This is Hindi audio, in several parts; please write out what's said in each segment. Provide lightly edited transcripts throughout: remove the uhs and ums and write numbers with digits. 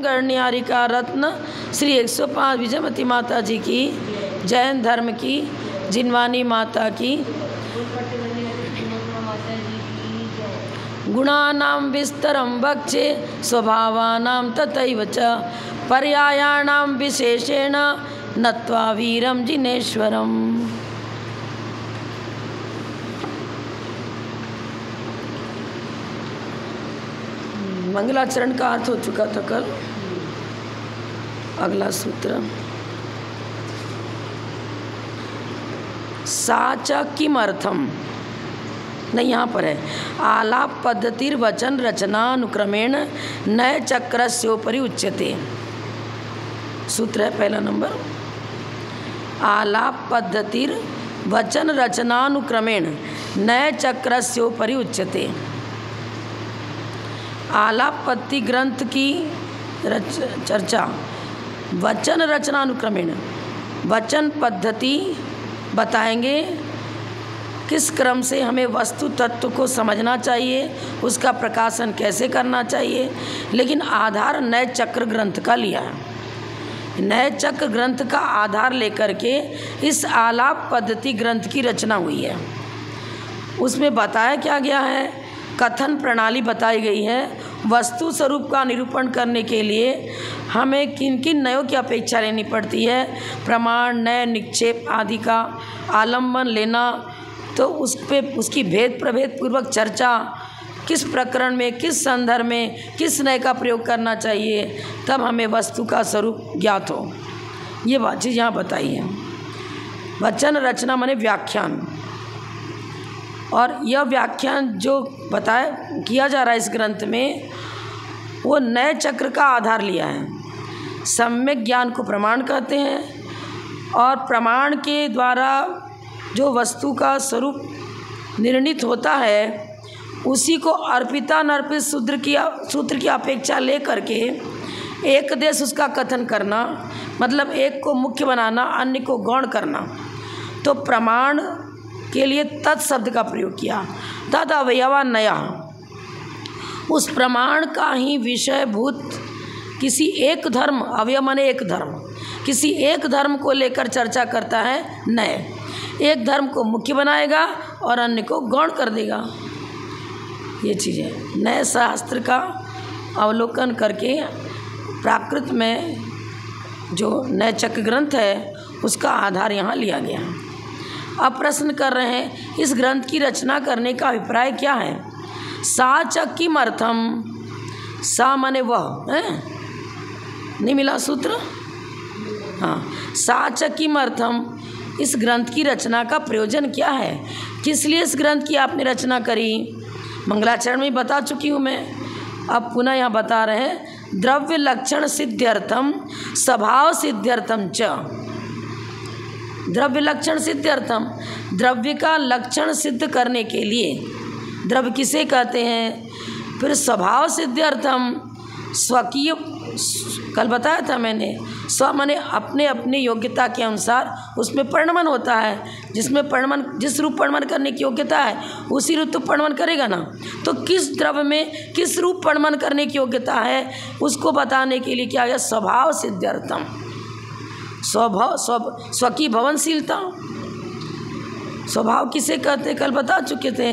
गणनिहारिका रत्न श्री 105 विजयमती माता जी की, जैन धर्म की जिनवानी माता की, गुणानां विस्तरं वक्षे स्वभावानां तथैव च पर्यायाणां विशेषेण नत्वा वीरं जिनेश्वरम्। मंगलाचरण का अर्थ हो चुका था कल। अगला सूत्र साच किमर्थम, नहीं यहाँ पर है, आलाप पद्धतिर वचन रचनानुक्रमेण नए चक्रस्योपरि उच्यते। सूत्र है पहला नंबर, आलाप पद्धतिर वचन रचनानुक्रमेण नए चक्रस्योपरि उच्यते। आलापत्ति ग्रंथ की चर्चा वचन रचनानुक्रमेण, वचन पद्धति बताएंगे किस क्रम से हमें वस्तु तत्व को समझना चाहिए, उसका प्रकाशन कैसे करना चाहिए, लेकिन आधार नए चक्र ग्रंथ का लिया है। नए चक्र ग्रंथ का आधार लेकर के इस आलाप पद्धति ग्रंथ की रचना हुई है। उसमें बताया क्या गया है, कथन प्रणाली बताई गई है। वस्तु स्वरूप का निरूपण करने के लिए हमें किन किन नयों की अपेक्षा लेनी पड़ती है, प्रमाण, नय, निक्षेप आदि का आलम्बन लेना, तो उस पे उसकी भेद प्रभेद पूर्वक चर्चा, किस प्रकरण में, किस संदर्भ में किस नय का प्रयोग करना चाहिए, तब हमें वस्तु का स्वरूप ज्ञात हो। ये बात चीज़ यहाँ बताई है। वचन रचना माने व्याख्यान, और यह व्याख्यान जो बताया किया जा रहा है इस ग्रंथ में, वो नए चक्र का आधार लिया है। सम्यक ज्ञान को प्रमाण कहते हैं, और प्रमाण के द्वारा जो वस्तु का स्वरूप निर्णित होता है उसी को अर्पितानर्पित सूत्र की अपेक्षा ले करके एक देश उसका कथन करना, मतलब एक को मुख्य बनाना, अन्य को गौण करना। तो प्रमाण के लिए तत्शब्द का प्रयोग किया। तद अवयवा नया, उस प्रमाण का ही विषयभूत किसी एक धर्म, अवयव माने एक धर्म, किसी एक धर्म को लेकर चर्चा करता है नए। एक धर्म को मुख्य बनाएगा और अन्य को गौण कर देगा। ये चीज़ें नए शास्त्र का अवलोकन करके प्राकृत में जो नए चक्र ग्रंथ है उसका आधार यहाँ लिया गया। अब प्रश्न कर रहे हैं, इस ग्रंथ की रचना करने का अभिप्राय क्या है। साच किमर्थम, सा माने वह है, नहीं मिला सूत्र, हाँ। साच किमर्थम, इस ग्रंथ की रचना का प्रयोजन क्या है, किस लिए इस ग्रंथ की आपने रचना करी। मंगलाचरण में बता चुकी हूँ मैं, अब पुनः यहाँ बता रहे हैं। द्रव्य लक्षण सिद्ध्यर्थम स्वभाव सिद्ध्यर्थम च, द्रव्य लक्षण सिद्ध्यर्थम, द्रव्य का लक्षण सिद्ध करने के लिए, द्रव्य किसे कहते हैं, फिर स्वभाव सिद्ध्यर्थम, स्वकीय, कल बताया था मैंने, स्व माने अपने अपने योग्यता के अनुसार उसमें परिणमन होता है। जिसमें परिणमन, जिस रूप परिणमन करने की योग्यता है उसी रूप तो परिणमन करेगा ना। तो किस द्रव्य में किस रूप परिणमन करने की योग्यता है उसको बताने के लिए क्या गया, स्वभाव सिद्ध्यर्थम, स्वभाव स्वकी भवनशीलता। स्वभाव किसे कहते कल बता चुके थे।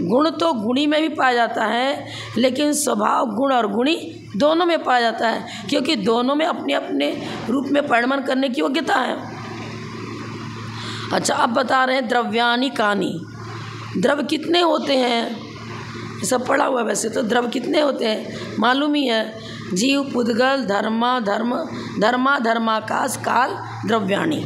गुण तो गुणी में भी पाया जाता है, लेकिन स्वभाव गुण और गुणी दोनों में पाया जाता है, क्योंकि दोनों में अपने अपने रूप में परिणमन करने की योग्यता है। अच्छा, अब बता रहे हैं द्रव्यानि कानि, द्रव्य कितने होते हैं, ये सब पढ़ा हुआ है वैसे तो। द्रव्य कितने होते हैं मालूम ही है, जीव, पुद्गल, धर्मा धर्माकाश, काल, द्रव्याणि।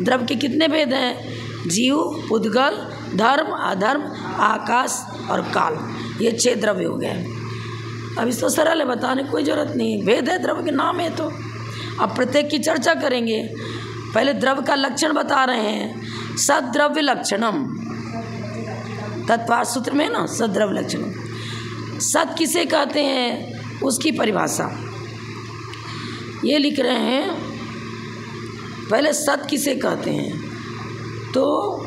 द्रव्य के कितने भेद हैं, जीव, पुद्गल, धर्म, अधर्म, आकाश और काल, ये 6 द्रव्य हो गए। अब इसको सरल है, बताने कोई ज़रूरत नहीं है, भेद है, द्रव्य के नाम है। तो अब प्रत्येक की चर्चा करेंगे। पहले द्रव्य का लक्षण बता रहे हैं, सद्द्रव्य लक्षणम, तत्पाद सूत्र में ना, सद्द्रव्य लक्षणम। सत किसे कहते हैं उसकी परिभाषा ये लिख रहे हैं। पहले सत किसे कहते हैं, तो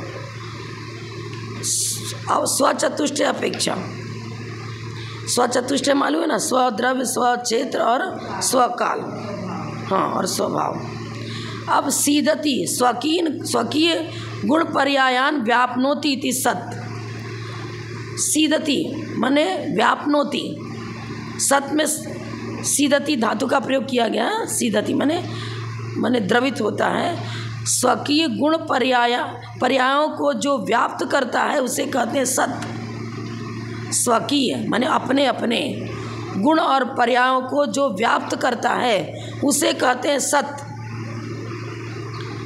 स्वचतुष्ट अपेक्षा, स्वचतुष्टय मालूम है ना, स्वद्रव्य, स्वक्षेत्र और स्वकाल, हाँ, और स्वभाव। अब सीदति स्वकीय गुण पर्यायान व्यापनोति इति सत्। सीदति माने व्यापनोति, सत में सीदति धातु का प्रयोग किया गया। सीदति माने द्रवित होता है। स्वकीय गुण पर्यायों को जो व्याप्त करता है उसे कहते हैं सत। स्वकीय माने अपने अपने गुण और पर्यायों को जो व्याप्त करता है उसे कहते हैं सत।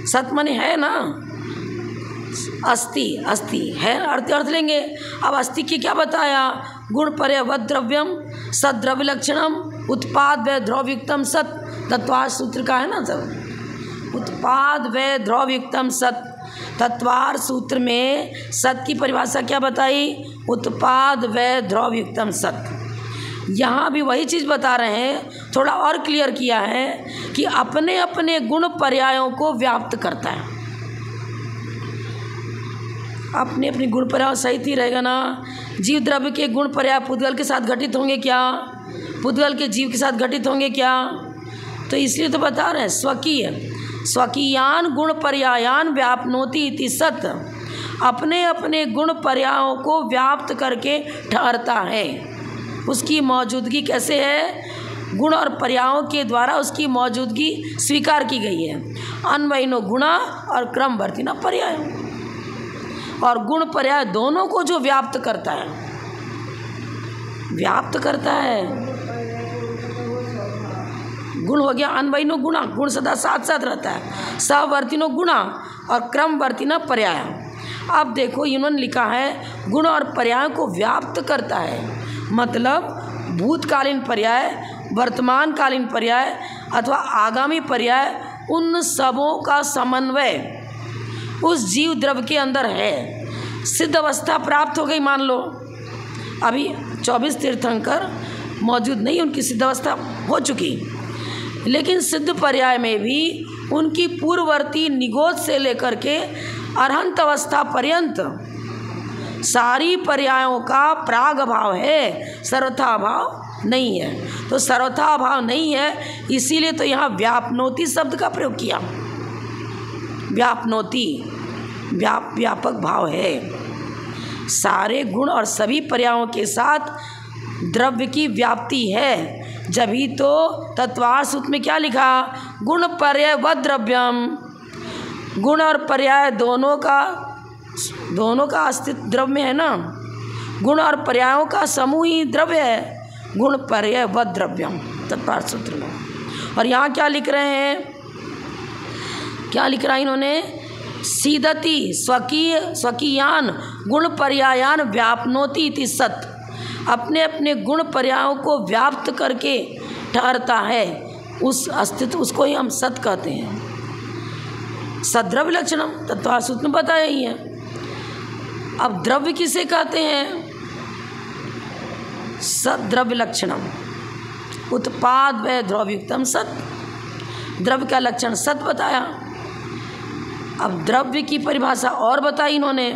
सत माने है ना, अस्ति है, अर्थ लेंगे। अब अस्ति की क्या बताया, गुण पर्यावत द्रव्यम सद्रव्य लक्षणम उत्पाद व द्रव्युक्तम सत। तत्वार सूत्र का है ना सब, उत्पाद व द्रव्युक्तम सत। तत्वार सूत्र में सत की परिभाषा क्या बताई, उत्पाद व द्रव्युक्तम सत। यहाँ भी वही चीज़ बता रहे हैं, थोड़ा और क्लियर किया है कि अपने अपने गुण पर्यायों को व्याप्त करता है। अपने अपने गुण पर्याय सहित ही रहेगा ना। जीव द्रव्य के गुण पर्याय पुद्गल के साथ घटित होंगे क्या, पुद्गल के जीव के साथ घटित होंगे क्या, तो इसलिए तो बता रहे हैं स्वकीयान गुण पर्यायान व्यापनोति इति सत। अपने अपने गुण पर्यायों को व्याप्त करके ठहरता है। उसकी मौजूदगी कैसे है, गुण और पर्यायों के द्वारा उसकी मौजूदगी स्वीकार की गई है। अन्वयिनो गुणा और क्रमवर्तिना पर्याय, और गुण पर्याय दोनों को जो व्याप्त करता है, गुण हो गया अन्वयिनो गुणा, गुण सदा साथ साथ रहता है। सहवर्तिनो गुणा और क्रमवर्तिना पर्याय। अब देखो इन्होंने लिखा है गुण और पर्याय को व्याप्त करता है, मतलब भूतकालीन पर्याय, वर्तमानकालीन पर्याय अथवा आगामी पर्याय, उन सबों का समन्वय उस जीव द्रव्य के अंदर है। सिद्ध अवस्था प्राप्त हो गई, मान लो अभी 24 तीर्थंकर मौजूद नहीं, उनकी सिद्ध अवस्था हो चुकी, लेकिन सिद्ध पर्याय में भी उनकी पूर्ववर्ती निगोद से लेकर के अरहंत अवस्था पर्यंत सारी पर्यायों का प्राग भाव है, सर्वथा भाव नहीं है। तो सर्वथा भाव नहीं है, इसीलिए तो यहाँ व्यापनोति शब्द का प्रयोग किया। व्यापनोति व्यापक भाव है, सारे गुण और सभी पर्यायों के साथ द्रव्य की व्याप्ति है। जब ही तो तत्वार सूत्र में क्या लिखा, गुण पर्याय व द्रव्यम, गुण और पर्याय दोनों का अस्तित्व द्रव्य में है ना। गुण और पर्यायों का समूह ही द्रव्य है, गुण पर्याय व द्रव्यम तत्वार सूत्र में। और यहाँ क्या लिख रहे हैं, क्या लिख रहा है इन्होंने, सीदति स्वकीयान गुण पर्यायान व्यापनोति इति सत्। अपने अपने गुण पर्यायों को व्याप्त करके ठहरता है, उस अस्तित्व, उसको ही हम सत कहते हैं। सद्रव्य लक्षणम तत्वार सूत्र में बताया ही है। अब द्रव्य किसे कहते हैं, सद्रव्य लक्षणम उत्पाद व द्रव्युक्तम सत। द्रव्य का लक्षण सत बताया। अब द्रव्य की परिभाषा और बताई इन्होंने,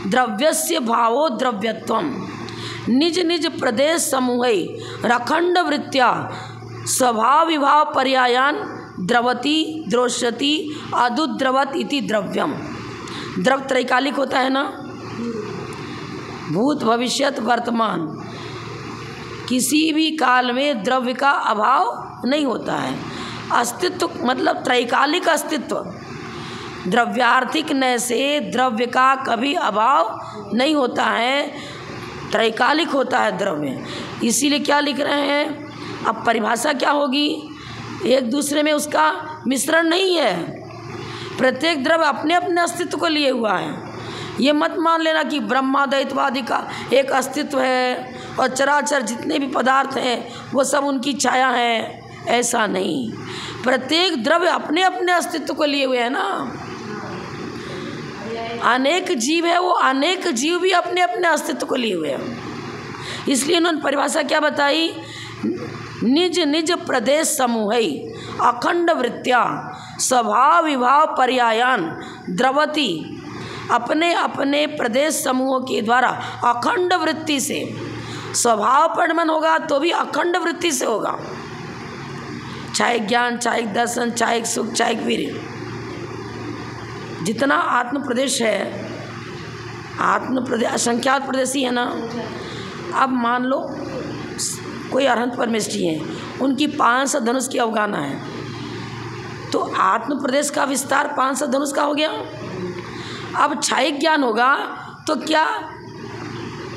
द्रव्यस्य भावो द्रव्यत्वम निज निज प्रदेश समूह रखंड वृत्त्या स्वभाव विभाव पर्यायान द्रवती द्रोष्यति अदुद्रवत इति द्रव्यम। द्रव त्रैकालिक होता है ना, भूत भविष्यत वर्तमान, किसी भी काल में द्रव्य का अभाव नहीं होता है। अस्तित्व मतलब त्रैकालिक अस्तित्व, द्रव्यार्थिक नय से द्रव्य का कभी अभाव नहीं होता है, त्रैकालिक होता है द्रव्य। इसीलिए क्या लिख रहे हैं, अब परिभाषा क्या होगी, एक दूसरे में उसका मिश्रण नहीं है। प्रत्येक द्रव्य अपने अपने अस्तित्व को लिए हुआ है। ये मत मान लेना कि ब्रह्माद्वैतवादी का एक अस्तित्व है और चराचर जितने भी पदार्थ हैं वो सब उनकी छाया है, ऐसा नहीं। प्रत्येक द्रव्य अपने अपने अस्तित्व को लिए हुए है ना। अनेक जीव है, वो अनेक जीव भी अपने अपने अस्तित्व को लिए हुए हैं। इसलिए उन्होंने परिभाषा क्या बताई, निज निज प्रदेश समूह अखंड वृत्त्या स्वभाव विभाव पर्यायान द्रवती, अपने अपने प्रदेश समूहों के द्वारा अखंड वृत्ति से स्वभाव परिणमन होगा तो भी अखंड वृत्ति से होगा, चाहे ज्ञान, चाहे दर्शन, चाहे सुख, चाहे वीर्य। जितना आत्म प्रदेश है, आत्म प्रदेश असंख्यात प्रदेशी है ना। अब मान लो कोई अरहंत परमेष्ठी हैं, उनकी 500 धनुष की अवगाहना है, तो आत्म प्रदेश का विस्तार 500 धनुष का हो गया। अब क्षयिक ज्ञान होगा तो क्या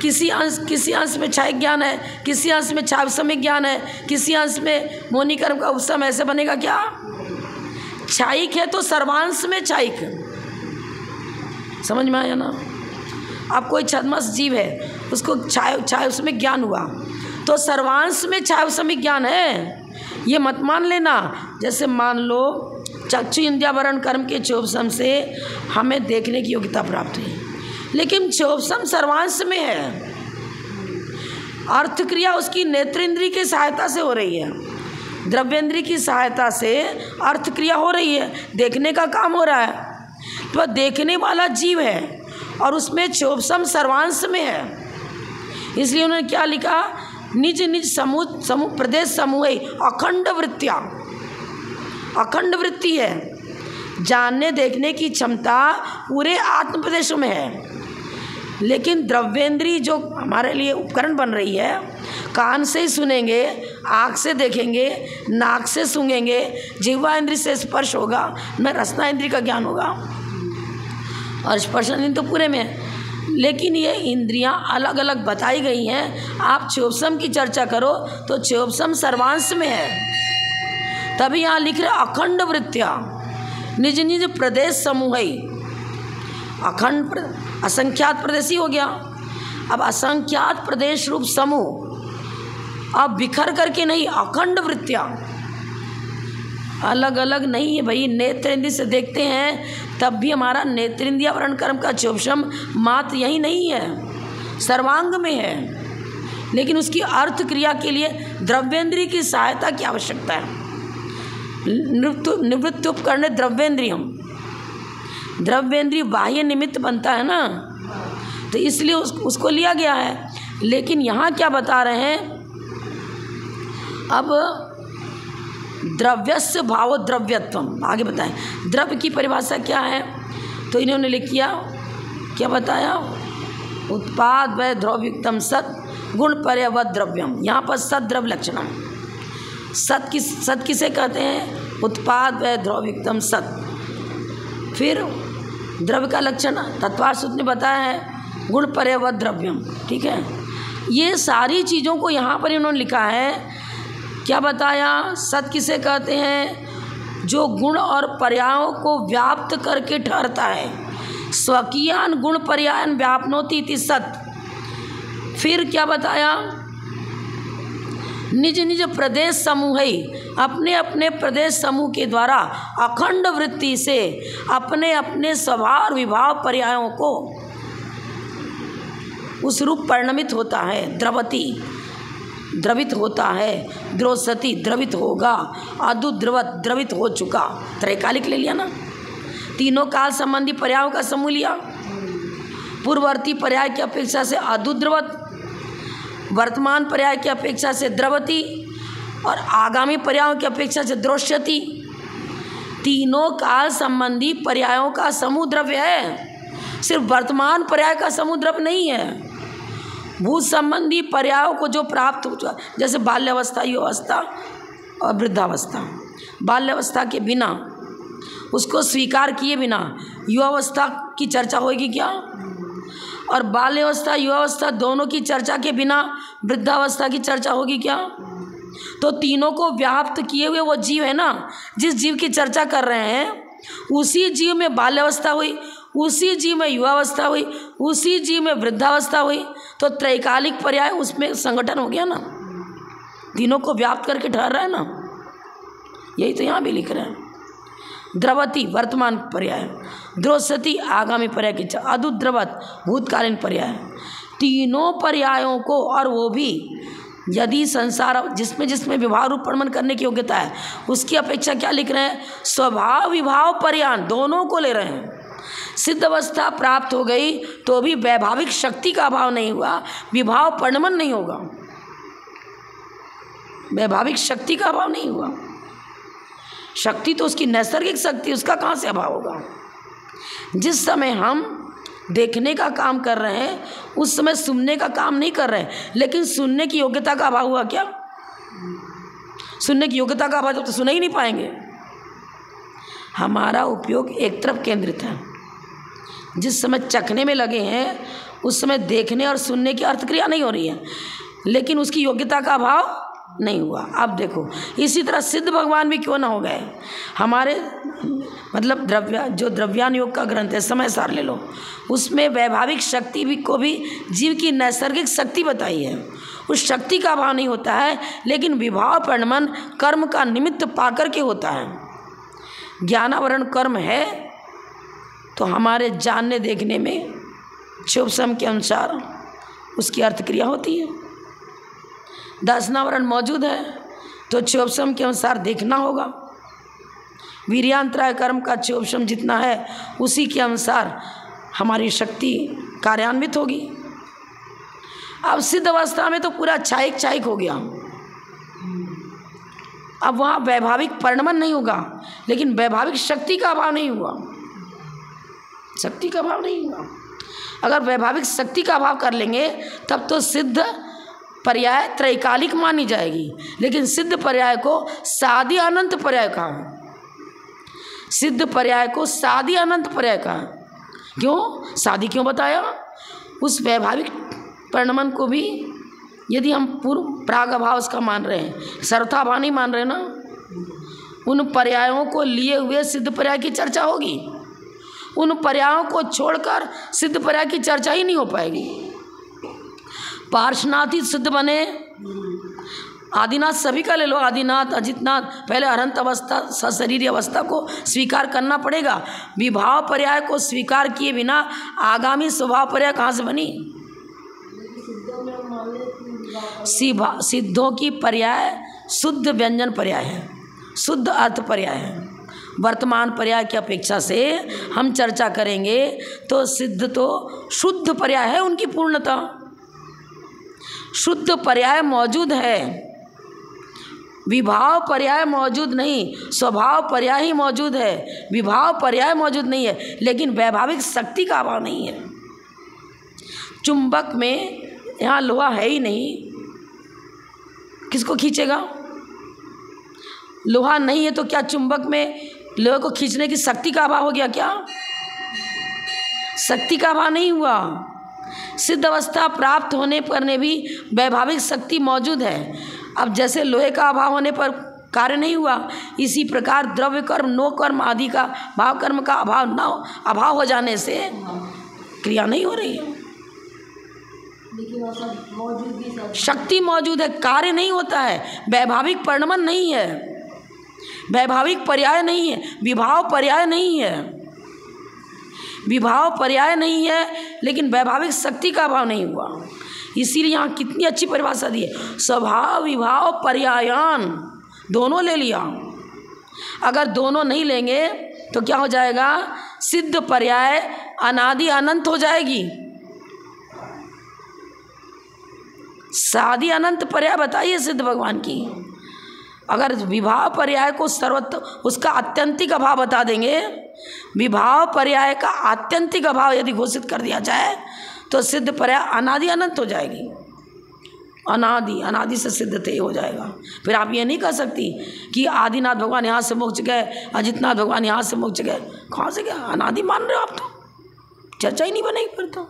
किसी अंश में क्षयिक ज्ञान है, किसी अंश में क्षावसमिक ज्ञान है, किसी अंश में मोनी कर्म का उपसम, ऐसे बनेगा क्या? क्षयिक है तो सर्वांश में क्षयिक, समझ में आया ना। अब कोई छद्मस जीव है, उसको क्षावसमिक ज्ञान हुआ तो सर्वांश में क्षावसमिक ज्ञान है, ये मत मान लेना। जैसे मान लो चक्षु इंद्रियावरण कर्म के क्षोभसम से हमें देखने की योग्यता प्राप्त हुई, लेकिन क्षोभसम सर्वांश में है। अर्थ क्रिया उसकी नेत्रेंद्रिय की सहायता से हो रही है, द्रव्येंद्रिय की सहायता से अर्थ क्रिया हो रही है, देखने का काम हो रहा है। तो देखने वाला जीव है और उसमें क्षोभसम सर्वांश में है, इसलिए उन्होंने क्या लिखा? निज निज समूह प्रदेश समूह अखंड वृत्तिया, अखंड वृत्ति है। जानने देखने की क्षमता पूरे आत्म प्रदेशों में है, लेकिन द्रव्येंद्रिय जो हमारे लिए उपकरण बन रही है, कान से ही सुनेंगे, आँख से देखेंगे, नाक से सूंघेंगे, जिह्वा इंद्रिय से स्पर्श होगा, में रसना इंद्रिय का ज्ञान होगा, और स्पर्शन इंद्रिय तो पूरे में है। लेकिन ये इंद्रियां अलग अलग बताई गई हैं। आप क्षोभसम की चर्चा करो तो क्षोभसम सर्वांश में है, तभी यहाँ लिख रहे अखंड वृत्तिया निज निज प्रदेश समूह, अखंड असंख्यात प्रदेशी हो गया। अब असंख्यात प्रदेश रूप समूह अब बिखर करके नहीं, अखंड वृत्तिया, अलग अलग नहीं है भाई। नेत्रेंद्रिय से देखते हैं तब भी हमारा नेत्रेंद्रिय वर्ण कर्म का क्षोभसम मात्र यही नहीं है, सर्वांग में है, लेकिन उसकी अर्थ क्रिया के लिए द्रव्येंद्रिय की सहायता की आवश्यकता है। निवृत्ति उपकरण द्रव्येंद्रियम, द्रव्येंद्रिय बाह्य निमित्त बनता है ना, तो इसलिए उसको लिया गया है। लेकिन यहाँ क्या बता रहे हैं? अब द्रव्यस्य भाव द्रव्यत्वम, आगे बताएं द्रव्य की परिभाषा क्या है। तो इन्होंने लिख किया, क्या बताया? उत्पाद व द्रव्युक्तम सत गुण पर्यवत द्रव्यम। यहाँ पर सत द्रव्य लक्षणम, सत किसे कहते हैं? उत्पाद व द्रव्युक्तम सत। फिर द्रव्य का लक्षण तत्वार्थ सूत्र ने बताया है गुण पर्यवत द्रव्यम, ठीक है। ये सारी चीज़ों को यहाँ पर इन्होंने लिखा है। क्या बताया? सत किसे कहते हैं? जो गुण और पर्यायों को व्याप्त करके ठहरता है, स्वकीयान गुण पर्यायन व्यापनोति इति सत। फिर क्या बताया? निज निज प्रदेश समूह, अपने अपने प्रदेश समूह के द्वारा अखंड वृत्ति से अपने अपने स्वभाव विभाव पर्यायों को उस रूप परिणमित होता है। द्रवती द्रवित होता है, द्रोसती द्रवित होगा, अदुद्रवत द्रवित हो चुका। त्रैकालिक ले लिया ना, तीनों काल संबंधी पर्यायों का समूह लिया। पूर्ववर्ती पर्याय की अपेक्षा से अदुद्रवत, वर्तमान पर्याय की अपेक्षा से द्रवती और आगामी पर्यायों की अपेक्षा से द्रोष्यति। तीनों काल संबंधी पर्यायों का समूह द्रव्य है, सिर्फ वर्तमान पर्याय का समूह द्रव्य नहीं है। भूत संबंधी पर्यायों को जो प्राप्त हो, जैसे बाल्यावस्था, युवावस्था और वृद्धावस्था। बाल्यावस्था के बिना, उसको स्वीकार किए बिना युवावस्था की चर्चा होगी क्या? और बाल्यावस्था युवावस्था दोनों की चर्चा के बिना वृद्धावस्था की चर्चा होगी क्या? तो तीनों को व्याप्त किए हुए वो जीव है ना, जिस जीव की चर्चा कर रहे हैं, उसी जीव में बाल्यावस्था हुई, उसी जीव में युवावस्था हुई, उसी जीव में वृद्धावस्था हुई। तो त्रैकालिक पर्याय उसमें संगठन हो गया ना, तीनों को व्याप्त करके ठहर रहा है ना। यही तो यहाँ भी लिख रहे हैं। द्रवती वर्तमान पर्याय, द्रोसती आगामी पर्याय की, अदुद्रवत भूतकालीन पर्याय। तीनों पर्यायों को, और वो भी यदि संसार जिसमें जिसमें विभाव रूप परिणमन करने की योग्यता है, उसकी अपेक्षा क्या लिख रहे हैं? स्वभाव विभाव पर्याय दोनों को ले रहे हैं। सिद्ध अवस्था प्राप्त हो गई तो भी वैभाविक शक्ति का अभाव नहीं हुआ, विभाव परिणमन नहीं होगा, वैभाविक शक्ति का अभाव नहीं हुआ। शक्ति तो उसकी नैसर्गिक शक्ति, उसका कहाँ से अभाव होगा। जिस समय हम देखने का काम कर रहे हैं उस समय सुनने का काम नहीं कर रहे हैं, लेकिन सुनने की योग्यता का अभाव हुआ क्या? सुनने की योग्यता का अभाव तो सुन ही नहीं पाएंगे। हमारा उपयोग एक तरफ केंद्रित है। जिस समय चखने में लगे हैं उस समय देखने और सुनने की अर्थक्रिया नहीं हो रही है, लेकिन उसकी योग्यता का अभाव नहीं हुआ। अब देखो इसी तरह सिद्ध भगवान भी क्यों ना हो गए। हमारे मतलब द्रव्यान योग का ग्रंथ है, समय सार ले लो, उसमें वैभाविक शक्ति भी को भी जीव की नैसर्गिक शक्ति बताई है। उस शक्ति का अभाव नहीं होता है, लेकिन विभाव परिणमन कर्म का निमित्त पाकर के होता है। ज्ञानावरण कर्म है तो हमारे जानने देखने में क्षोभसम के अनुसार उसकी अर्थक्रिया होती है। दर्शनावरण मौजूद है तो क्षोभसम के अनुसार देखना होगा। वीर्यांतराय कर्म का क्षोभसम जितना है उसी के अनुसार हमारी शक्ति कार्यान्वित होगी। अब सिद्ध अवस्था में तो पूरा क्षायिक हो गया। अब वहाँ वैभाविक परिणमन नहीं होगा, लेकिन वैभाविक शक्ति का अभाव नहीं हुआ, शक्ति का अभाव नहीं हुआ। अगर वैभाविक शक्ति का अभाव कर लेंगे तब तो सिद्ध पर्याय त्रैकालिक मानी जाएगी, लेकिन सिद्ध पर्याय को सादी अनंत पर्याय कहा है। सिद्ध पर्याय को सादी अनंत पर्याय कहा है। क्यों सादी क्यों बताया? उस वैभाविक परिणमन को भी यदि हम पूर्व प्राग अभाव उसका मान रहे हैं, सर्वथाभाव नहीं मान रहे ना, उन पर्यायों को लिए हुए सिद्ध पर्याय की चर्चा होगी। उन पर्यायों को छोड़कर सिद्ध पर्याय की चर्चा ही नहीं हो पाएगी। पार्श्वनाथ ही सिद्ध बने, आदिनाथ सभी का ले लो, आदिनाथ अजितनाथ, पहले अरहंत अवस्था सशरीरी अवस्था को स्वीकार करना पड़ेगा। विभाव पर्याय को स्वीकार किए बिना आगामी स्वभाव पर्याय कहाँ से बनी? सिद्धों की पर्याय शुद्ध व्यंजन पर्याय है, शुद्ध अर्थ पर्याय है। वर्तमान पर्याय की अपेक्षा से हम चर्चा करेंगे तो सिद्ध तो शुद्ध पर्याय है, उनकी पूर्णता शुद्ध पर्याय मौजूद है, विभाव पर्याय मौजूद नहीं, स्वभाव पर्याय ही मौजूद है। विभाव पर्याय मौजूद नहीं है, लेकिन वैभाविक शक्ति का अभाव नहीं है। चुंबक में यहाँ लोहा है ही नहीं, किसको खींचेगा? लोहा नहीं है तो क्या चुंबक में लोहे को खींचने की शक्ति का अभाव हो गया क्या? शक्ति का अभाव नहीं हुआ। सिद्ध अवस्था प्राप्त होने पर ने भी वैभाविक शक्ति मौजूद है। अब जैसे लोहे का अभाव होने पर कार्य नहीं हुआ, इसी प्रकार द्रव्य कर्म नो कर्म आदि का भाव कर्म का अभाव हो जाने से क्रिया नहीं हो रही है। शक्ति मौजूद है, कार्य नहीं होता है, वैभाविक परिणमन नहीं है, वैभाविक पर्याय नहीं है, विभाव पर्याय नहीं है। विभाव पर्याय नहीं है लेकिन वैभाविक शक्ति का अभाव नहीं हुआ। इसीलिए यहाँ कितनी अच्छी परिभाषा दी है, स्वभाव विभाव पर्यायान, दोनों ले लिया। अगर दोनों नहीं लेंगे तो क्या हो जाएगा? सिद्ध पर्याय अनादि अनंत हो जाएगी। सादी अनंत पर्याय बताइए सिद्ध भगवान की। अगर विभाव पर्याय को सर्वत्र उसका आत्यंतिक अभाव बता देंगे, विभाव पर्याय का आत्यंतिक अभाव यदि घोषित कर दिया जाए तो सिद्ध पर्याय अनादि अनंत हो जाएगी। अनादि से सिद्ध थे हो जाएगा। फिर आप ये नहीं कह सकती कि आदिनाथ भगवान यहाँ से मोक्ष गए, अजितनाथ भगवान यहाँ से मोक्ष गए। कहाँ से गया? अनादि मान रहे हो आप, तो चर्चा ही नहीं बनेगी फिर तो।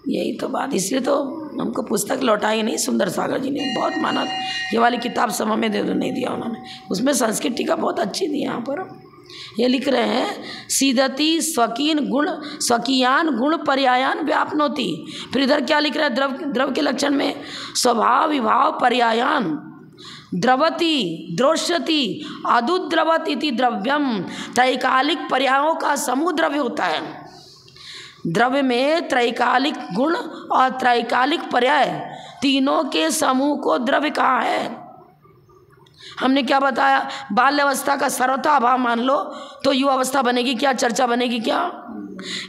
यही तो बात, इसलिए तो हमको पुस्तक लौटाई नहीं सुंदर सागर जी ने, बहुत माना। ये वाली किताब समय में दे दो, नहीं दिया उन्होंने। उसमें संस्कृत टीका बहुत अच्छी दी। यहाँ पर ये लिख रहे हैं सीदति स्वकीन गुण स्वकीयान गुण पर्यायान व्यापनोति। फिर इधर क्या लिख रहा है? द्रव के लक्षण में स्वभाव विभाव पर्यायान द्रवति द्रोष्यति अदुद्रवत इति द्रव्यम। त्रैकालिक पर्यायों का समूह द्रव्य होता है। द्रव्य में त्रैकालिक गुण और त्रैकालिक पर्याय तीनों के समूह को द्रव्य कहा है। हमने क्या बताया, बाल्य अवस्था का सर्वथा अभाव मान लो तो युवा अवस्था बनेगी क्या, चर्चा बनेगी क्या।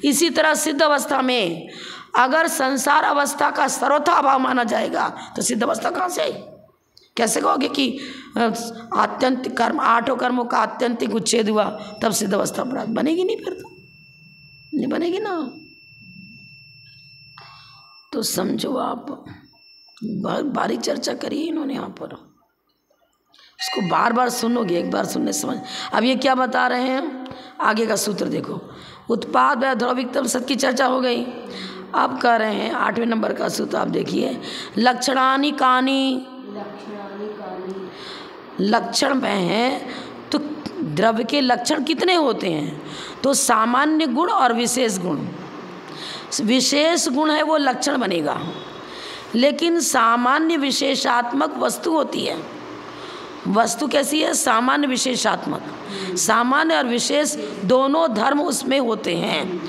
इसी तरह सिद्ध अवस्था में अगर संसार अवस्था का सर्वथा अभाव माना जाएगा तो सिद्ध अवस्था कहाँ से आई। कैसे कहोगे कि आत्यंतिक कर्म, 8 कर्मों का आत्यंतिक उच्छेद हुआ तब सिद्ध अवस्था प्राप्त, बनेगी नहीं, फिर तो नहीं बनेगी ना। तो समझो आप, बहुत बारीक चर्चा करी इन्होंने यहाँ पर, इसको बार बार सुनोगे, एक बार सुनने समझ। अब ये क्या बता रहे हैं, आगे का सूत्र देखो, उत्पाद व ध्रुविकतम सत की चर्चा हो गई। अब कह रहे हैं 8वें नंबर का सूत्र, आप देखिए, लक्षणानि कानि, लक्षण में हैं तो द्रव्य के लक्षण कितने होते हैं, तो सामान्य गुण और विशेष गुण। विशेष गुण है वो लक्षण बनेगा, लेकिन सामान्य विशेषात्मक वस्तु होती है। वस्तु कैसी है, सामान्य विशेषात्मक। सामान्य और विशेष दोनों धर्म उसमें होते हैं।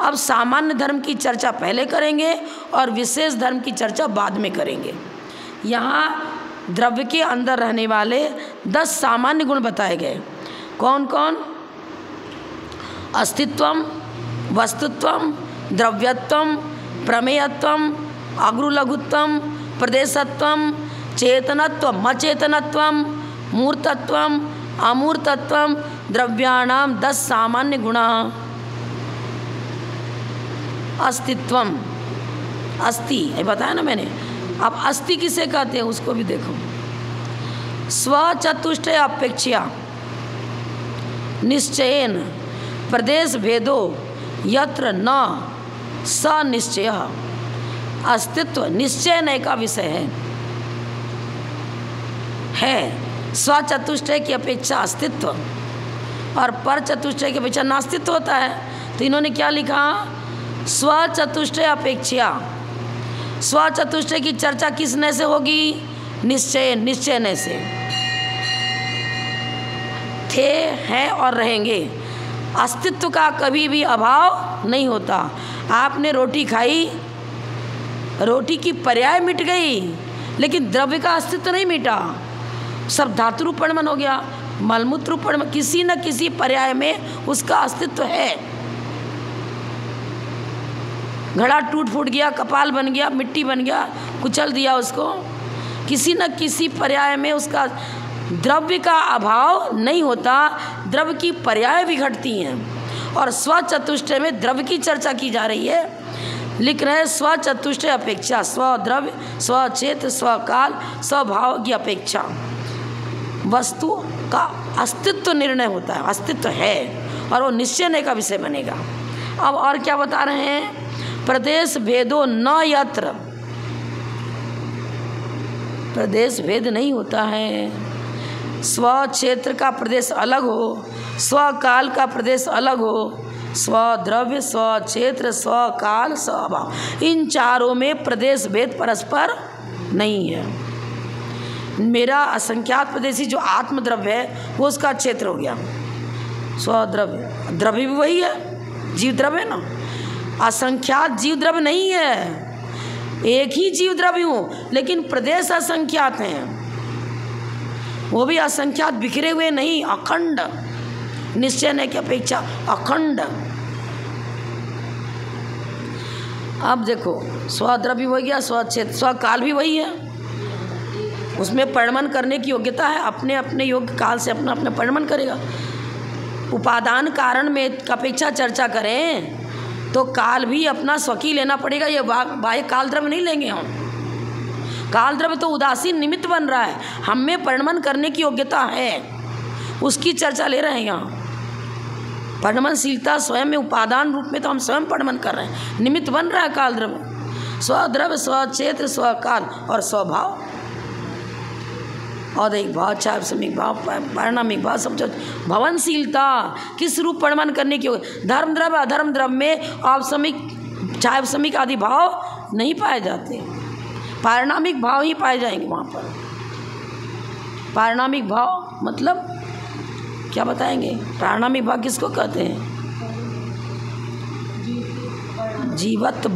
अब सामान्य धर्म की चर्चा पहले करेंगे और विशेष धर्म की चर्चा बाद में करेंगे। यहाँ द्रव्य के अंदर रहने वाले 10 सामान्य गुण बताए गए। कौन कौन, अस्तित्वम, वस्तुत्वम, द्रव्यत्वम, प्रमेयत्वम, अग्रुलघुत्वम, प्रदेशत्वम, चेतनत्वम, अचेतनत्वम, मूर्तत्वम, अमूर्तत्वम, द्रव्याणाम 10 सामान्य गुणा। अस्तित्वम, अस्ति ये बताया ना मैंने। अब अस्ति किसे कहते हैं उसको भी देखो। स्वचतुष्टय अपेक्षा निश्चयेन प्रदेश भेदो यत्र न स निश्चय। अस्तित्व निश्चय नय का विषय है। स्वचतुष्टय की अपेक्षा अस्तित्व और पर चतुष्टय की अपेक्षा नास्तित्व होता है। तो इन्होंने क्या लिखा, स्वचतुष्टय अपेक्षा। स्वचतुष्टय की चर्चा किस नय से होगी, निश्चय, निश्चय नय से। थे, हैं और रहेंगे। अस्तित्व का कभी भी अभाव नहीं होता। आपने रोटी खाई, रोटी की पर्याय मिट गई, लेकिन द्रव्य का अस्तित्व नहीं मिटा। सब धातु रूप परिमाण हो गया, मलमूत्र रूप परिमाण, किसी न किसी पर्याय में उसका अस्तित्व है। घड़ा टूट फूट गया, कपाल बन गया, मिट्टी बन गया, कुचल दिया उसको, किसी न किसी पर्याय में उसका द्रव्य का अभाव नहीं होता। द्रव्य की पर्याय भी घटती हैं। और स्वचतुष्टय में द्रव्य की चर्चा की जा रही है। लिख रहे हैं स्वचतुष्टय अपेक्षा, स्वद्रव्य, स्वचेत, स्वकाल, स्वभाव की अपेक्षा वस्तु का अस्तित्व निर्णय होता है। अस्तित्व है और वो निश्चय का विषय बनेगा। अब और क्या बता रहे हैं, प्रदेश भेदो न यत्र, प्रदेश भेद नहीं होता है। स्व क्षेत्र का प्रदेश अलग हो, स्वकाल का प्रदेश अलग हो, स्वद्रव्य, स्वक्षेत्र, स्वकाल, स्वभाव, इन चारों में प्रदेश भेद परस्पर नहीं है। मेरा असंख्यात प्रदेशी जो आत्मद्रव्य है वो उसका क्षेत्र हो गया। स्वद्रव्य, द्रव्य भी वही है, जीव द्रव्य है ना। असंख्यात जीव द्रव्य नहीं है, एक ही जीव द्रव्य हूँ, लेकिन प्रदेश असंख्यात हैं। वो भी असंख्यात बिखरे हुए नहीं, अखंड, निश्चय ने की अपेक्षा अखंड। अब देखो, स्वद्रव्य हो गया, स्वक्षेत्र, स्वकाल भी वही है, उसमें परिणमन करने की योग्यता है। अपने अपने योग्य काल से अपना अपना परिणमन करेगा। उपादान कारण में अपेक्षा चर्चा करें तो काल भी अपना स्वकीय लेना पड़ेगा। ये बाह्य काल द्रव्य नहीं लेंगे हम। काल द्रव्य तो उदासीन निमित्त बन रहा है, हम में परिणमन करने की योग्यता है, उसकी चर्चा ले रहे हैं यहाँ। परिणमनशीलता स्वयं में, उपादान रूप में तो हम स्वयं परिणमन कर रहे हैं, निमित्त बन रहा है काल द्रव्य। स्वद्रव्य, स्वक्षेत्र, स्वकाल और स्वभाव, औदैहिक भाव, छायासमिक भाव, परिणामिक भाव, समझो। भवनशीलता किस रूप परिणमन करने की, धर्म द्रव्य अधर्म द्रव्य में आवसमिक, छायासमिक आदि भाव नहीं पाए जाते, पारिणामिक भाव ही पाए जाएंगे वहाँ पर। पारिणामिक भाव मतलब क्या बताएंगे? पारिणामिक भाव किसको कहते हैं? जीवत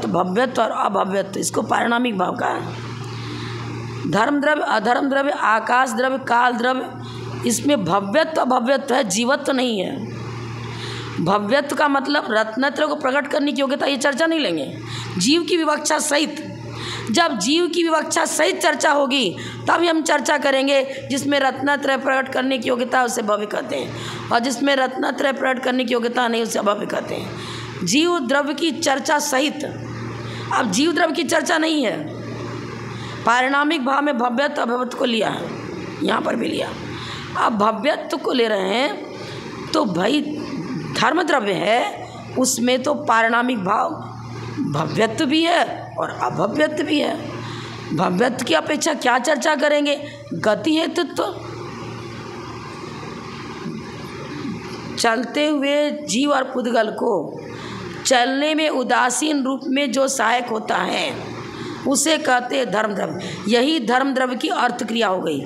भव्यत्व और अभव्यत्व, इसको पारिणामिक भाव का है। धर्म द्रव्य, अधर्म द्रव्य, आकाश द्रव्य, काल द्रव्य, इसमें भव्यत्व अभव्यत्व है, जीवत्व नहीं है। भव्यत्व का मतलब रत्नत्रय को प्रकट करने की योग्यता, ये चर्चा नहीं लेंगे। जीव की विवक्षा सहित, जब जीव की विवक्षा सहित चर्चा होगी तभी हम चर्चा करेंगे। जिसमें रत्नत्रय प्रकट करने की योग्यता है उसे भव्य कहते हैं, और जिसमें रत्नत्रय प्रकट करने की योग्यता नहीं उसे अभव्य कहते हैं। जीव द्रव्य की चर्चा सहित। अब जीव द्रव्य की चर्चा नहीं है, पारिणामिक भाव में भव्यत्व अभव्यत्व को लिया है, यहाँ पर भी लिया। अब भव्यत्व को ले रहे हैं तो भाई धर्म द्रव्य है, उसमें तो पारिणामिक भाव भव्यत्व भी है और अभव्यत्व भी है। भव्यत्व की अपेक्षा क्या चर्चा करेंगे? गति हेतुत्व। चलते हुए जीव और पुद्गल को चलने में उदासीन रूप में जो सहायक होता है उसे कहते हैं धर्म द्रव्य। यही धर्म द्रव्य की अर्थ क्रिया हो गई।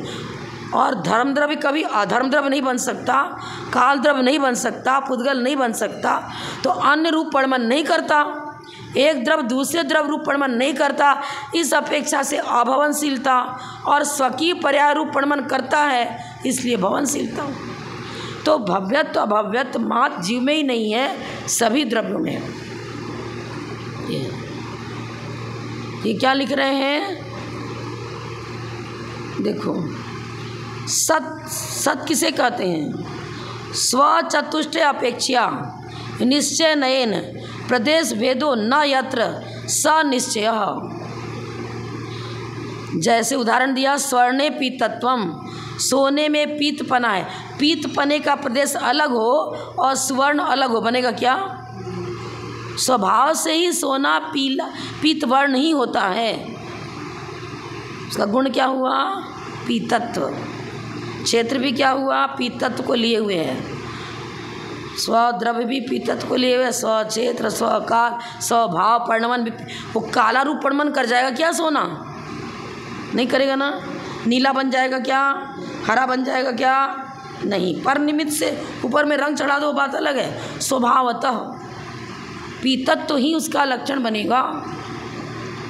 और धर्म द्रव्य कभी अधर्म द्रव्य नहीं बन सकता, काल द्रव्य नहीं बन सकता, पुद्गल नहीं बन सकता, तो अन्य रूप परिणमन नहीं करता, एक द्रव्य दूसरे द्रव्य रूप परिणमन नहीं करता। इस अपेक्षा से अभवनशीलता और स्वकीय पर्याय रूप परिणमन करता है, इसलिए भवनशीलता। तो भव्यत्व अभव्यत्व मात्र जीव में ही नहीं है, सभी द्रव्यों में है। ये क्या लिख रहे हैं? देखो, सत किसे कहते हैं? स्वचतुष्टय अपेक्षा निश्चय नयन प्रदेश भेदो न यत्र स निश्चय। जैसे उदाहरण दिया, स्वर्णे पीतत्वम, सोने में पीतपना है। पीतपने का प्रदेश अलग हो और स्वर्ण अलग हो, बनेगा क्या? स्वभाव से ही सोना पीला पीतवर्ण ही होता है। उसका गुण क्या हुआ? पीतत्व। क्षेत्र भी क्या हुआ? पीतत्व को लिए हुए है। स्वद्रव्य भी पीतत्व को लिए हुए, स्वक्षेत्र, स्वकाल, स्वभाव, परिणमन भी। वो काला रूप परिणमन कर जाएगा क्या सोना? नहीं करेगा ना। नीला बन जाएगा क्या? हरा बन जाएगा क्या? नहीं। पर निमित्त से ऊपर में रंग चढ़ा दो, बात अलग है। स्वभावतः पीतत्व ही उसका लक्षण बनेगा।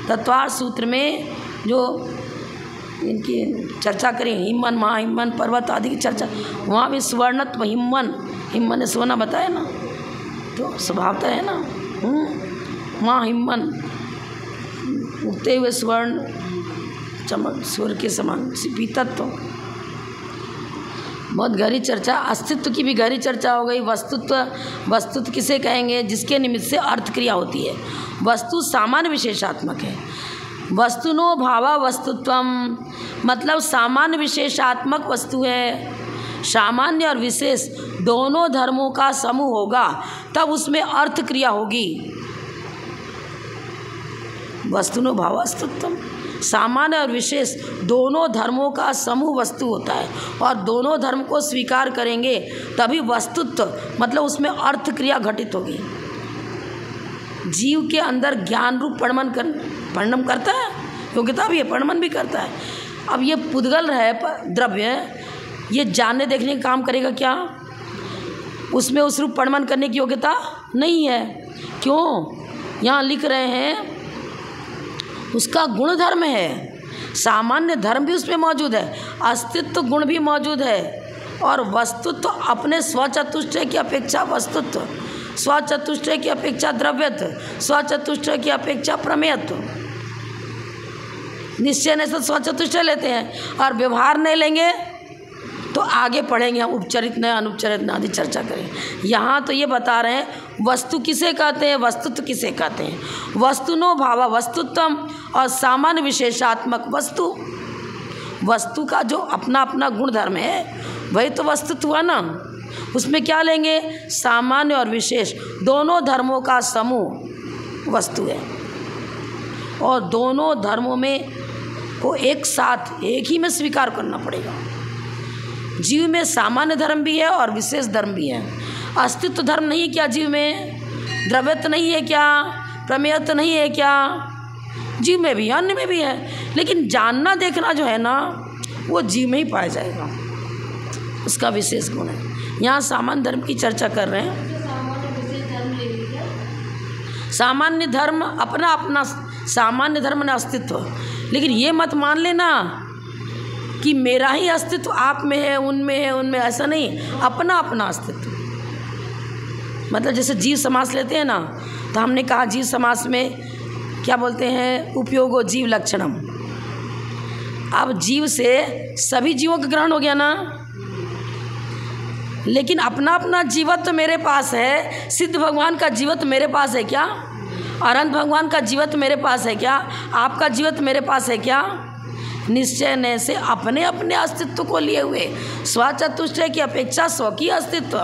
तत्वार्थ सूत्र में जो इनकी चर्चा करें, हिमवन, महाहिमवन, पर्वत आदि की चर्चा, वहाँ भी स्वर्णत्व हिमवन, हिमवन ने सोना बताया ना, तो स्वभावता है ना। महाहिमवन उगते हुए स्वर्ण चमक सूर्य के समान पीतत्व। बहुत गहरी चर्चा, अस्तित्व की भी गहरी चर्चा हो गई। वस्तुत्व किसे कहेंगे? जिसके निमित्त से अर्थ क्रिया होती है। वस्तु सामान्य विशेषात्मक है। वस्तुनो भावा वस्तुत्वम, मतलब सामान्य विशेषात्मक वस्तु है। सामान्य और विशेष दोनों धर्मों का समूह होगा तब उसमें अर्थ क्रिया होगी। वस्तुनो भावा वस्तुत्वम, सामान्य और विशेष दोनों धर्मों का समूह वस्तु होता है, और दोनों धर्म को स्वीकार करेंगे तभी वस्तुत्व, मतलब उसमें अर्थ क्रिया घटित होगी। जीव के अंदर ज्ञान रूप परिणम करता है, योग्यता भी है, परिणमन भी करता है। अब ये पुद्गल है द्रव्य, ये जानने देखने का काम करेगा क्या? उसमें उस रूप परिणमन करने की योग्यता नहीं है। क्यों? यहाँ लिख रहे हैं उसका गुण धर्म है, सामान्य धर्म भी उसमें मौजूद है, अस्तित्व गुण भी मौजूद है, और वस्तुत्व अपने स्वचतुष्टय की अपेक्षा वस्तुत्व, स्वचतुष्टय की अपेक्षा द्रव्यत्व, स्वचतुष्टय की अपेक्षा प्रमेयत्व। निश्चय ने से स्वचतुष्टय लेते हैं और व्यवहार नहीं लेंगे तो आगे पढ़ेंगे हम, उपचरित न अनुपचरित न आदि चर्चा करें। यहाँ तो ये बता रहे हैं वस्तु किसे कहते हैं, वस्तुत्व किसे कहते हैं। वस्तुनो भावा वस्तुत्वम, और सामान्य विशेषात्मक वस्तु, वस्तु का जो अपना अपना गुण धर्म है वही तो वस्तुत्व हुआ ना। उसमें क्या लेंगे? सामान्य और विशेष दोनों धर्मों का समूह वस्तु है, और दोनों धर्मों में को एक साथ एक ही में स्वीकार करना पड़ेगा। जीव में सामान्य धर्म भी है और विशेष धर्म भी है। अस्तित्व धर्म नहीं है क्या जीव में? द्रव्यत्व नहीं है क्या? प्रमेयत्व नहीं है क्या? जीव में भी, अन्य में भी है, लेकिन जानना देखना जो है ना वो जीव में ही पाया जाएगा, उसका विशेष गुण है। यहाँ सामान्य धर्म की चर्चा कर रहे हैं। सामान्य धर्म अपना अपना, सामान्य धर्म में अस्तित्व, लेकिन ये मत मान लेना कि मेरा ही अस्तित्व आप में है, उनमें, ऐसा नहीं। अपना अपना अस्तित्व, मतलब जैसे जीव समास लेते हैं ना, तो हमने कहा जीव समास में क्या बोलते हैं, उपयोगो जीव लक्षणम। अब जीव से सभी जीवों का ग्रहण हो गया ना, लेकिन अपना अपना जीवत्व मेरे पास है। सिद्ध भगवान का जीवत्व मेरे पास है क्या? अनंत भगवान का जीवत्व मेरे पास है क्या? आपका जीवत्व मेरे पास है क्या? निश्चय ने से अपने अपने अस्तित्व को लिए हुए, स्वचतुष्टय की अपेक्षा स्वकीय अस्तित्व।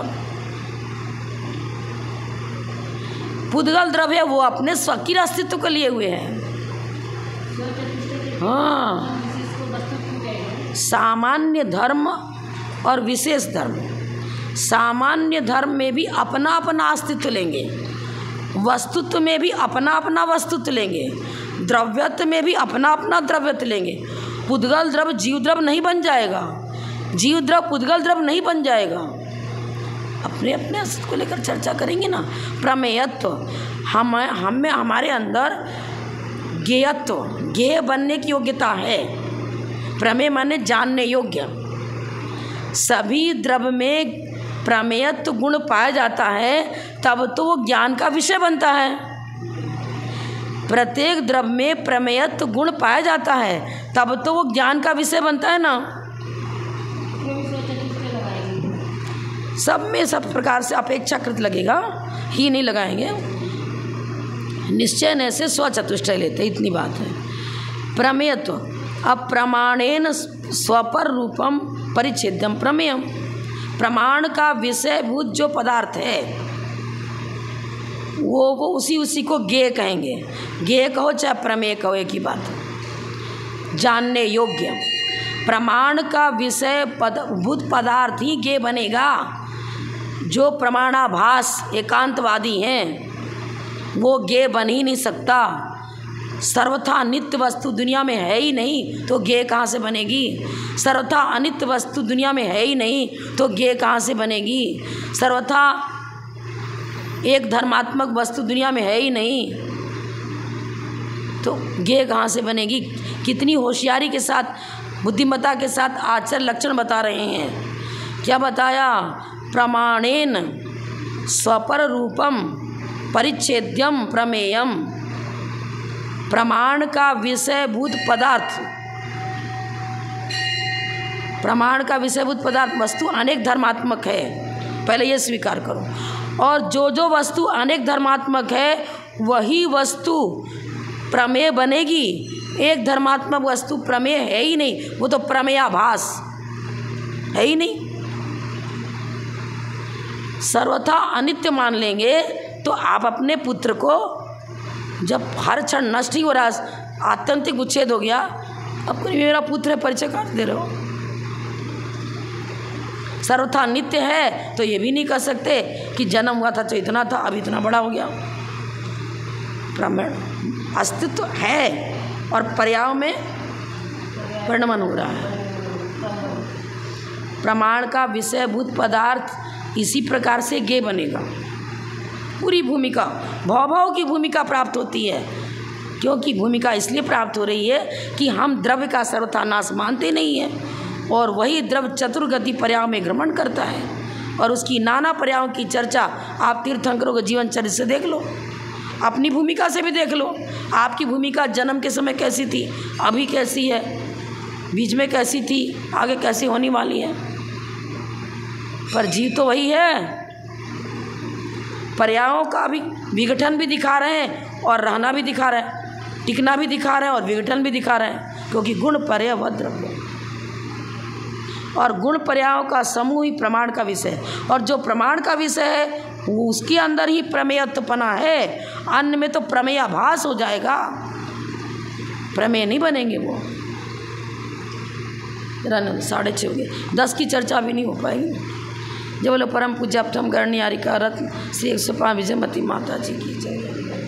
पुद्गल द्रव्य वो अपने स्वकीय अस्तित्व को लिए हुए हैं। हाँ, सामान्य धर्म और विशेष धर्म। सामान्य धर्म में भी अपना अपना अस्तित्व लेंगे, वस्तुत्व में भी अपना अपना वस्तुत्व लेंगे, द्रव्यत्व में भी अपना अपना द्रव्यत्व लेंगे। पुद्गल द्रव्य जीव द्रव्य नहीं बन जाएगा, जीव द्रव्य पुद्गल द्रव्य नहीं बन जाएगा। अपने अपने अस्तित्व को लेकर चर्चा करेंगे ना। प्रमेयत्व, हमें हमारे अंदर ज्ञेयत्व, ज्ञेय बनने की योग्यता है। प्रमेय माने जानने योग्य। सभी द्रव्य में प्रमेयत्व गुण पाया जाता है, तब तो वो ज्ञान का विषय बनता है। प्रत्येक द्रव्य में प्रमेयत्व गुण पाया जाता है, तब तो वो ज्ञान का विषय बनता है ना। सब में सब प्रकार से अपेक्षाकृत लगेगा, ही नहीं लगाएंगे। निश्चय ने से स्वचतुष्टय लेते, इतनी बात है। प्रमेयत्व, अब प्रमाणेन स्वपर रूपम परिच्छेद्यम प्रमेयम। प्रमाण का विषयभूत जो पदार्थ है वो उसी को ज्ञेय कहेंगे। ज्ञेय कहो चाहे प्रमेय कहो, एक ही बात है। जानने योग्य, प्रमाण का विषय भूत पदार्थ ही ज्ञेय बनेगा। जो प्रमाणाभास एकांतवादी हैं वो ज्ञेय बन ही नहीं सकता। सर्वथा नित्य वस्तु दुनिया में है ही नहीं, तो ज्ञेय कहाँ से बनेगी? सर्वथा अनित्य वस्तु दुनिया में है ही नहीं, तो ज्ञेय कहाँ से बनेगी? सर्वथा एक धर्मात्मक वस्तु दुनिया में है ही नहीं, तो ज्ञेय कहाँ से बनेगी? कितनी होशियारी के साथ, बुद्धिमत्ता के साथ आचार लक्षण बता रहे हैं। क्या बताया? प्रमाणेन स्वपर रूपम परिच्छेद्यम प्रमेयम। प्रमाण का विषयभूत पदार्थ, प्रमाण का विषयभूत पदार्थ वस्तु अनेक धर्मात्मक है, पहले ये स्वीकार करो। और जो वस्तु अनेक धर्मात्मक है वही वस्तु प्रमेय बनेगी। एक धर्मात्मक वस्तु प्रमेय है ही नहीं, वो तो प्रमेयाभास है ही नहीं। सर्वथा अनित्य मान लेंगे तो आप अपने पुत्र को, जब हर क्षण नष्ट ही हो रहा, आत्यंतिक उच्छेद हो गया, अब मेरा पुत्र है परिचय काट दे रहे हो। सर्वथा नित्य है तो ये भी नहीं कह सकते कि जन्म हुआ था तो इतना था, अब इतना बड़ा हो गया। प्रमाण अस्तित्व है और पर्याय में परिणमन हो रहा है। प्रमाण का विषयभूत पदार्थ इसी प्रकार से ज्ञेय बनेगा। पूरी भूमिका भव की भूमिका प्राप्त होती है, क्योंकि भूमिका इसलिए प्राप्त हो रही है कि हम द्रव्य का सर्वथा नाश मानते नहीं हैं, और वही द्रव्य चतुर्गति पर्याय में भ्रमण करता है। और उसकी नाना पर्यायों की चर्चा आप तीर्थंकरों के जीवन चरित्र से देख लो, अपनी भूमिका से भी देख लो। आपकी भूमिका जन्म के समय कैसी थी, अभी कैसी है, बीच में कैसी थी, आगे कैसी होने वाली है। पर जीव तो वही है। पर्यायों का भी विघटन भी दिखा रहे हैं और रहना भी दिखा रहे हैं, टिकना भी दिखा रहे हैं और विघटन भी दिखा रहे हैं, क्योंकि गुण पर्याय व द्रव्य, और गुण पर्यायों का समूह ही प्रमाण का विषय है। और जो प्रमाण का विषय है वो उसके अंदर ही प्रमेयत्वपना है, अन्य में तो प्रमेयाभास हो जाएगा, प्रमेय नहीं बनेंगे वो। 6:30 हो गए, 10 की चर्चा भी नहीं हो पाएगी। जब बोले परम पूज्य अपठम गणनीयारिका रत्न श्री 105 विजयमती माता जी की जय।